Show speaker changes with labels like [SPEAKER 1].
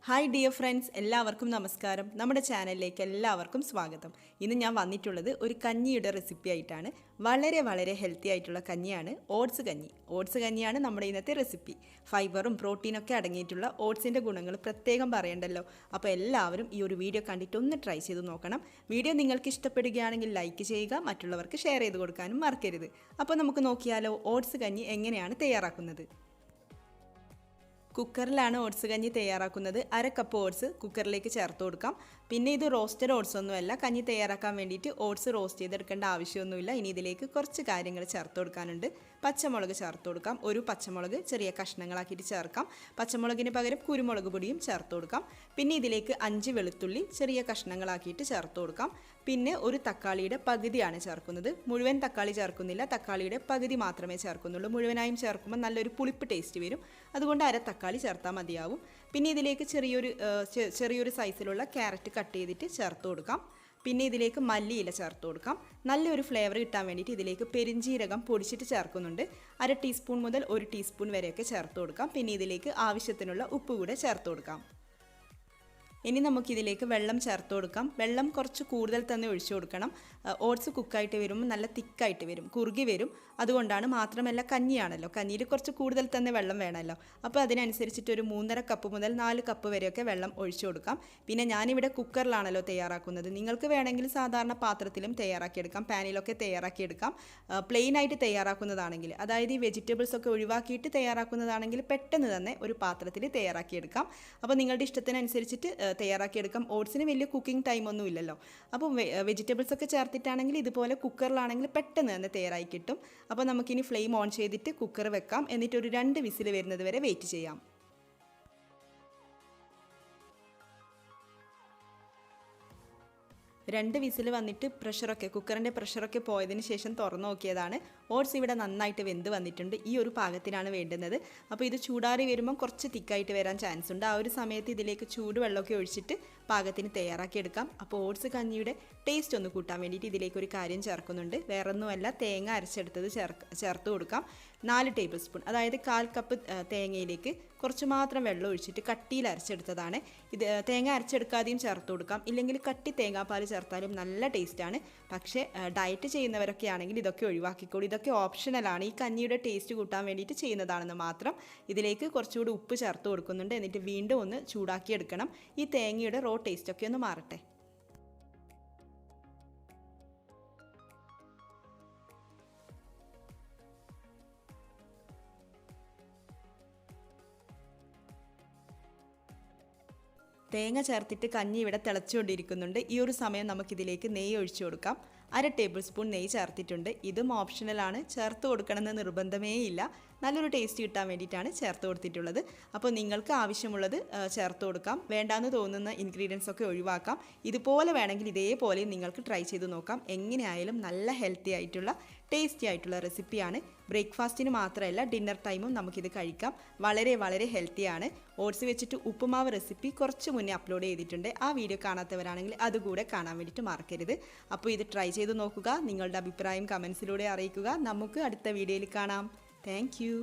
[SPEAKER 1] Hi dear friends, എല്ലാവർക്കും നമസ്കാരം. നമ്മുടെ ചാനലിലേക്ക് എല്ലാവർക്കും സ്വാഗതം. ഇന്ന് ഞാൻ വന്നിട്ടുള്ളത് ഒരു കഞ്ഞിയുടെ റെസിപ്പി ആയിട്ടാണ്. വളരെ ഹെൽത്തി ആയിട്ടുള്ള കഞ്ഞിയാണ് ഓട്സ് കഞ്ഞി. ഓട്സ് കഞ്ഞിയാണ് നമ്മുടെ ഇന്നത്തെ റെസിപ്പി. ഫൈബറും പ്രോട്ടീനൊക്കെ അടങ്ങിയിട്ടുള്ള ഓട്സിൻ്റെ ഗുണങ്ങൾ പ്രത്യേകം പറയണ്ടല്ലോ. അപ്പോൾ എല്ലാവരും ഈ ഒരു വീഡിയോ കണ്ടിട്ട് ഒന്ന് ട്രൈ ചെയ്ത് നോക്കണം. വീഡിയോ നിങ്ങൾക്ക് ഇഷ്ടപ്പെടുകയാണെങ്കിൽ ലൈക്ക് ചെയ്യുക, മറ്റുള്ളവർക്ക് ഷെയർ ചെയ്ത് കൊടുക്കാനും മറക്കരുത്. അപ്പോൾ നമുക്ക് നോക്കിയാലോ ഓട്സ് കഞ്ഞി എങ്ങനെയാണ് തയ്യാറാക്കുന്നത്. കുക്കറിലാണ് ഓട്സ് കഞ്ഞി തയ്യാറാക്കുന്നത്. 1/2 കപ്പ് ഓട്സ് കുക്കറിലേക്ക് ചേർത്ത് കൊടുക്കാം. പിന്നെ ഇത് റോസ്റ്റഡ് ഓട്സ് ഒന്നുമല്ല. കഞ്ഞി തയ്യാറാക്കാൻ വേണ്ടിയിട്ട് ഓട്സ് റോസ്റ്റ് ചെയ്തെടുക്കേണ്ട ആവശ്യമൊന്നുമില്ല. ഇനി ഇതിലേക്ക് കുറച്ച് കാര്യങ്ങൾ ചേർത്ത് കൊടുക്കാനുണ്ട്. പച്ചമുളക് ചേർത്ത് കൊടുക്കാം. ഒരു പച്ചമുളക് ചെറിയ കഷ്ണങ്ങളാക്കിയിട്ട് ചേർക്കാം. പച്ചമുളകിന് പകരം കുരുമുളക് പൊടിയും ചേർത്ത് കൊടുക്കാം. പിന്നെ ഇതിലേക്ക് 5 വെളുത്തുള്ളി ചെറിയ കഷ്ണങ്ങളാക്കിയിട്ട് ചേർത്ത് കൊടുക്കാം. പിന്നെ ഒരു തക്കാളിയുടെ പകുതിയാണ് ചേർക്കുന്നത്. മുഴുവൻ തക്കാളി ചേർക്കുന്നില്ല, തക്കാളിയുടെ പകുതി മാത്രമേ ചേർക്കുന്നുള്ളൂ. മുഴുവനായും ചേർക്കുമ്പോൾ നല്ലൊരു പുളിപ്പ് ടേസ്റ്റ് വരും. അതുകൊണ്ട് 1/2 തക്കാളി ചേർത്താൽ മതിയാവും. പിന്നെ ഇതിലേക്ക് ചെറിയൊരു സൈസിലുള്ള ക്യാരറ്റ് കട്ട് ചെയ്തിട്ട് ചേർത്ത് കൊടുക്കാം. പിന്നെ ഇതിലേക്ക് മല്ലിയില ചേർത്ത് കൊടുക്കാം. നല്ലൊരു ഫ്ലേവർ കിട്ടാൻ വേണ്ടിയിട്ട് ഇതിലേക്ക് പെരിഞ്ജീരകം പൊടിച്ചിട്ട് ചേർക്കുന്നുണ്ട്. 1/2 ടീസ്പൂൺ മുതൽ 1 ടീസ്പൂൺ വരെയൊക്കെ ചേർത്ത് കൊടുക്കാം. പിന്നെ ഇതിലേക്ക് ആവശ്യത്തിനുള്ള ഉപ്പ് കൂടെ ചേർത്ത് കൊടുക്കാം. ഇനി നമുക്കിതിലേക്ക് വെള്ളം ചേർത്ത് കൊടുക്കാം. വെള്ളം കുറച്ച് കൂടുതൽ തന്നെ ഒഴിച്ചു കൊടുക്കണം. ഓട്സ് കുക്കായിട്ട് വരുമ്പോൾ നല്ല തിക്കായിട്ട് വരും, കുറുകി വരും. അതുകൊണ്ടാണ്. മാത്രമല്ല കഞ്ഞിയാണല്ലോ, കഞ്ഞിയിൽ കുറച്ച് കൂടുതൽ തന്നെ വെള്ളം വേണമല്ലോ. അപ്പോൾ അതിനനുസരിച്ചിട്ട് ഒരു 3.5 കപ്പ് മുതൽ 4 കപ്പ് വരെയൊക്കെ വെള്ളം ഒഴിച്ചു കൊടുക്കാം. പിന്നെ ഞാനിവിടെ കുക്കറിലാണല്ലോ തയ്യാറാക്കുന്നത്. നിങ്ങൾക്ക് വേണമെങ്കിൽ സാധാരണ പാത്രത്തിലും തയ്യാറാക്കിയെടുക്കാം, പാനിലൊക്കെ തയ്യാറാക്കിയെടുക്കാം. പ്ലെയിൻ ആയിട്ട് തയ്യാറാക്കുന്നതാണെങ്കിൽ, അതായത് ഈ വെജിറ്റബിൾസ് ഒക്കെ ഒഴിവാക്കിയിട്ട് തയ്യാറാക്കുന്നതാണെങ്കിൽ പെട്ടെന്ന് തന്നെ ഒരു പാത്രത്തിൽ തയ്യാറാക്കിയെടുക്കാം. അപ്പോൾ നിങ്ങളുടെ ഇഷ്ടത്തിനനുസരിച്ചിട്ട് തയ്യാറാക്കിയെടുക്കാം. ഓട്സിന് വലിയ കുക്കിംഗ് ടൈമൊന്നും ഇല്ലല്ലോ. അപ്പോൾ വെജിറ്റബിൾസ് ഒക്കെ ചേർത്തിട്ടാണെങ്കിൽ ഇതുപോലെ കുക്കറിലാണെങ്കിൽ പെട്ടെന്ന് തന്നെ തയ്യാറായി കിട്ടും. അപ്പോൾ നമുക്കിനി ഫ്ലെയിം ഓൺ ചെയ്തിട്ട് കുക്കർ വെക്കാം. എന്നിട്ട് ഒരു 2 വിസിൽ വരുന്നത് വരെ വെയിറ്റ് ചെയ്യാം. 2 വിസിൽ വന്നിട്ട് കുക്കറിൻ്റെ പ്രഷറൊക്കെ പോയതിന് ശേഷം തുറന്നു നോക്കിയതാണ്. ഓട്സ് ഇവിടെ നന്നായിട്ട് വെന്ത് വന്നിട്ടുണ്ട്. ഈ ഒരു പാകത്തിനാണ് വേണ്ടുന്നത്. അപ്പോൾ ഇത് ചൂടാറി വരുമ്പം കുറച്ച് തിക്കായിട്ട് വരാൻ ചാൻസ് ഉണ്ട്. ആ ഒരു സമയത്ത് ഇതിലേക്ക് ചൂടുവെള്ളമൊക്കെ ഒഴിച്ചിട്ട് പാകത്തിന് തയ്യാറാക്കിയെടുക്കാം. അപ്പോൾ ഓട്സ് കഞ്ഞിയുടെ ടേസ്റ്റ് ഒന്ന് കൂട്ടാൻ വേണ്ടിയിട്ട് ഇതിലേക്ക് ഒരു കാര്യം ചേർക്കുന്നുണ്ട്. വേറൊന്നുമല്ല, തേങ്ങ അരച്ചെടുത്തത് ചേർത്ത് കൊടുക്കാം. 4 ടേബിൾ സ്പൂൺ, അതായത് 1/4 കപ്പ് തേങ്ങയിലേക്ക് കുറച്ച് മാത്രം വെള്ളം ഒഴിച്ചിട്ട് കട്ടിയിൽ അരച്ചെടുത്തതാണ്. ഇത് തേങ്ങ അരച്ചെടുക്കാതെയും ചേർത്ത് കൊടുക്കാം. ഇല്ലെങ്കിൽ കട്ടി തേങ്ങാപ്പാൽ ചേർത്താലും നല്ല ടേസ്റ്റാണ്. പക്ഷേ ഡയറ്റ് ചെയ്യുന്നവരൊക്കെ ആണെങ്കിൽ ഇതൊക്കെ ഒഴിവാക്കിക്കോളൂ. ഇതൊക്കെ ഓപ്ഷണലാണ്. ഈ കഞ്ഞിയുടെ ടേസ്റ്റ് കൂട്ടാൻ വേണ്ടിയിട്ട് ചെയ്യുന്നതാണെന്ന് മാത്രം. ഇതിലേക്ക് കുറച്ചുകൂടി ഉപ്പ് ചേർത്ത് കൊടുക്കുന്നുണ്ട്. എന്നിട്ട് വീണ്ടും ഒന്ന് ചൂടാക്കിയെടുക്കണം. ഈ തേങ്ങയുടെ റോ ടേസ്റ്റൊക്കെ ഒന്ന് മാറട്ടെ. തേങ്ങ ചേർത്തിട്ട് കഞ്ഞി ഇവിടെ തിളച്ചുകൊണ്ടിരിക്കുന്നുണ്ട്. ഈ ഒരു സമയം നമുക്കിതിലേക്ക് നെയ്യ് ഒഴിച്ചു കൊടുക്കാം. 1/2 ടേബിൾ സ്പൂൺ നെയ്യ് ചേർത്തിട്ടുണ്ട്. ഇതും ഓപ്ഷണലാണ്, ചേർത്ത് കൊടുക്കണമെന്ന് നിർബന്ധമേ ഇല്ല. നല്ലൊരു ടേസ്റ്റ് കിട്ടാൻ വേണ്ടിയിട്ടാണ് ചേർത്ത് കൊടുത്തിട്ടുള്ളത്. അപ്പോൾ നിങ്ങൾക്ക് ആവശ്യമുള്ളത് ചേർത്ത് കൊടുക്കാം. വേണ്ടാന്ന് തോന്നുന്ന ഇൻഗ്രീഡിയൻസ് ഒക്കെ ഒഴിവാക്കാം. ഇതുപോലെ വേണമെങ്കിൽ ഇതേപോലെ നിങ്ങൾക്ക് ട്രൈ ചെയ്ത് നോക്കാം. എങ്ങനെയായാലും നല്ല ഹെൽത്തി ആയിട്ടുള്ള ടേസ്റ്റി ആയിട്ടുള്ള റെസിപ്പിയാണ്. ബ്രേക്ക്ഫാസ്റ്റിന് മാത്രമല്ല ഡിന്നർ ടൈമും നമുക്കിത് കഴിക്കാം. വളരെ ഹെൽത്തിയാണ്. ഓട്സ് വെച്ചിട്ട് ഉപ്പുമാവ് റെസിപ്പി കുറച്ച് മുന്നേ അപ്ലോഡ് ചെയ്തിട്ടുണ്ട്. ആ വീഡിയോ കാണാത്തവരാണെങ്കിൽ അതുകൂടെ കാണാൻ വേണ്ടിയിട്ട് മറക്കരുത്. അപ്പോൾ ഇത് ട്രൈ ചെയ്ത് നോക്കുക. നിങ്ങളുടെ അഭിപ്രായം കമൻസിലൂടെ അറിയിക്കുക. നമുക്ക് അടുത്ത വീഡിയോയിൽ കാണാം. Thank you.